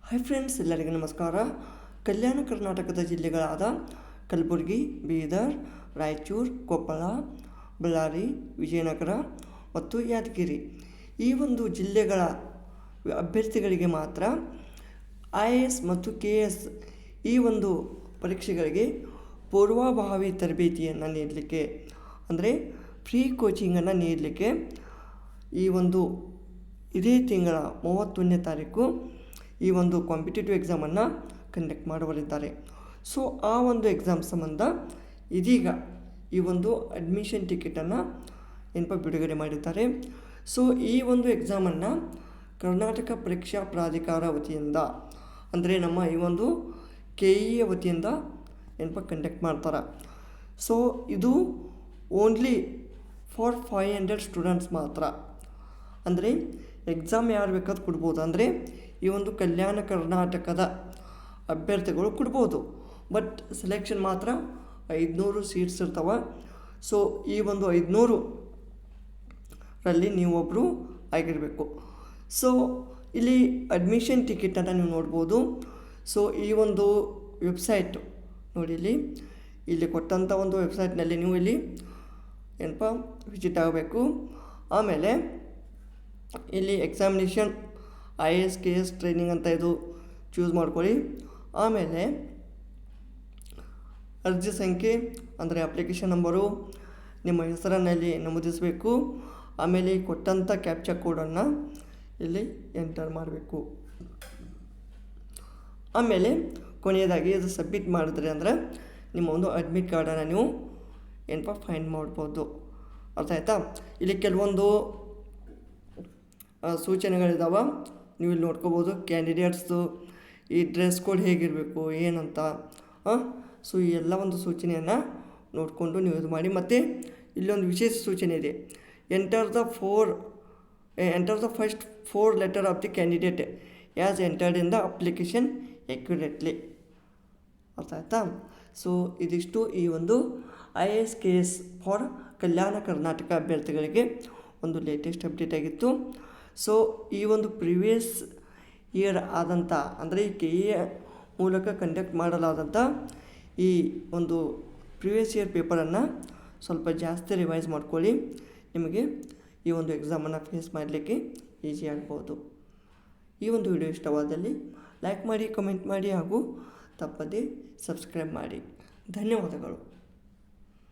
Hi friends, ಎಲ್ಲರಿಗೂ ನಮಸ್ಕಾರ. ಕಲ್ಯಾಣ ಕರ್ನಾಟಕದ ಜಿಲ್ಲೆಗಳಾದ ಕಲಬುರಗಿ, ಬೀದರ್, ರಾಯಚೂರು, ಕೊಪ್ಪಳ, ಬಳ್ಳಾರಿ, ವಿಜಯನಗರ ಮತ್ತು ಯಾದಗಿರಿ ಈ ಒಂದು ಜಿಲ್ಲೆಗಳ ಅಭ್ಯರ್ಥಿಗಳಿಗೆ ಮಾತ್ರ IAS ಮತ್ತು KS ಈ ಒಂದು ಪರೀಕ್ಷೆಗಳಿಗೆ ಪೂರ್ವಭಾವಿ ತರಬೇತಿಯನ್ನು ನೀಡಲಿಕ್ಕೆ, ಅಂದರೆ ಫ್ರೀ ಕೋಚಿಂಗನ್ನು ನೀಡಲಿಕ್ಕೆ ಈ ಒಂದು ಇದೇ ತಿಂಗಳ 31ನೇ ತಾರೀಕು ಈ ಒಂದು ಕಾಂಪಿಟೇಟಿವ್ ಎಕ್ಸಾಮನ್ನು ಕಂಡಕ್ಟ್ ಮಾಡಲಿದ್ದಾರೆ. ಸೊ ಆ ಒಂದು ಎಕ್ಸಾಮ್ ಸಂಬಂಧ ಇದೀಗ ಈ ಒಂದು ಅಡ್ಮಿಷನ್ ಟಿಕೆಟನ್ನು ಬಿಡುಗಡೆ ಮಾಡಿದ್ದಾರೆ. ಸೊ ಈ ಒಂದು ಎಕ್ಸಾಮನ್ನು ಕರ್ನಾಟಕ ಪರೀಕ್ಷಾ ಪ್ರಾಧಿಕಾರ ವತಿಯಿಂದ, ಅಂದರೆ ನಮ್ಮ ಈ ಒಂದು KE ವತಿಯಿಂದ ಕಂಡಕ್ಟ್ ಮಾಡ್ತಾರೆ. ಸೊ ಇದು ಓನ್ಲಿ ಫಾರ್ 500 ಸ್ಟೂಡೆಂಟ್ಸ್ ಮಾತ್ರ. ಅಂದರೆ ಎಕ್ಸಾಮ್ ಯಾರು ಬೇಕಾದ್ರೂ ಕೊಡ್ಬೋದು, ಅಂದರೆ ಈ ಒಂದು ಕಲ್ಯಾಣ ಕರ್ನಾಟಕದ ಅಭ್ಯರ್ಥಿಗಳು ಕೊಡ್ಬೋದು. ಬಟ್ ಸೆಲೆಕ್ಷನ್ ಮಾತ್ರ 500 ಸೀಟ್ಸ್ ಇರ್ತವೆ. ಸೊ ಈ ಒಂದು 500ರಲ್ಲಿ ನೀವೊಬ್ಬರು ಆಗಿರಬೇಕು. ಸೊ ಇಲ್ಲಿ ಅಡ್ಮಿಷನ್ ಟಿಕೆಟನ್ನು ನೀವು ನೋಡ್ಬೋದು. ಸೊ ಈ ಒಂದು ವೆಬ್ಸೈಟು ನೋಡಿ, ಇಲ್ಲಿ ಕೊಟ್ಟಂಥ ಒಂದು ವೆಬ್ಸೈಟ್ನಲ್ಲಿ ನೀವು ಇಲ್ಲಿ ವಿಸಿಟ್ ಆಗಬೇಕು. ಆಮೇಲೆ ಇಲ್ಲಿ ಎಕ್ಸಾಮಿನೇಷನ್ IAS KS ಟ್ರೈನಿಂಗ್ ಅಂತ ಇದು ಚೂಸ್ ಮಾಡ್ಕೊಳ್ಳಿ. ಆಮೇಲೆ ಅರ್ಜಿ ಸಂಖ್ಯೆ, ಅಂದರೆ ಅಪ್ಲಿಕೇಶನ್ ನಂಬರು, ನಿಮ್ಮ ಹೆಸರನ್ನಲ್ಲಿ ನಮೂದಿಸಬೇಕು. ಆಮೇಲೆ ಕೊಟ್ಟಂಥ ಕ್ಯಾಪ್ಚಾ ಕೋಡನ್ನು ಇಲ್ಲಿ ಎಂಟರ್ ಮಾಡಬೇಕು. ಆಮೇಲೆ ಕೊನೆಯದಾಗಿ ಇದು ಸಬ್ಮಿಟ್ ಮಾಡಿದ್ರಿ ಅಂದರೆ ನಿಮ್ಮ ಒಂದು ಅಡ್ಮಿಟ್ ಕಾರ್ಡನ್ನು ನೀವು ಫೈಂಡ್ ಮಾಡ್ಬೋದು. ಅರ್ಥ ಆಯ್ತಾ? ಇಲ್ಲಿ ಕೆಲವೊಂದು ಸೂಚನೆಗಳಿದ್ದಾವೆ, ನೀವು ಇಲ್ಲಿ ನೋಡ್ಕೋಬೋದು. ಕ್ಯಾಂಡಿಡೇಟ್ಸ್ದು ಈ ಡ್ರೆಸ್ ಕೋಡ್ ಹೇಗಿರಬೇಕು ಏನಂತ. ಸೊ ಈ ಎಲ್ಲ ಒಂದು ಸೂಚನೆಯನ್ನು ನೋಡಿಕೊಂಡು ನೀವು ಇದು ಮಾಡಿ. ಮತ್ತು ಇಲ್ಲೊಂದು ವಿಶೇಷ ಸೂಚನೆ ಇದೆ, enter the first 4 letter of the candidate as entered in the application accurately. ಅರ್ಥ ಆಯ್ತಾ? ಸೊ ಇದಿಷ್ಟು ಈ ಒಂದು IAS KS for Kalyana Karnataka ಅಭ್ಯರ್ಥಿಗಳಿಗೆ ಒಂದು ಲೇಟೆಸ್ಟ್ ಅಪ್ಡೇಟ್ ಆಗಿತ್ತು. ಸೊ ಈ ಒಂದು ಪ್ರಿವಿಯಸ್ ಇಯರ್ ಆದಂಥ, ಅಂದರೆ ಈ KE ಮೂಲಕ ಕಂಡಕ್ಟ್ ಮಾಡಲಾದಂಥ ಈ ಒಂದು ಪ್ರಿವಿಯಸ್ ಇಯರ್ ಪೇಪರನ್ನು ಸ್ವಲ್ಪ ಜಾಸ್ತಿ ರಿವೈಸ್ ಮಾಡ್ಕೊಳ್ಳಿ. ನಿಮಗೆ ಈ ಒಂದು ಎಕ್ಸಾಮನ್ನು ಫೇಸ್ ಮಾಡಲಿಕ್ಕೆ ಈಸಿ ಆಗ್ಬೋದು. ಈ ಒಂದು ವಿಡಿಯೋ ಇಷ್ಟವಾದಲ್ಲಿ ಲೈಕ್ ಮಾಡಿ, ಕಮೆಂಟ್ ಮಾಡಿ ಹಾಗೂ ತಪ್ಪದೇ ಸಬ್ಸ್ಕ್ರೈಬ್ ಮಾಡಿ. ಧನ್ಯವಾದಗಳು.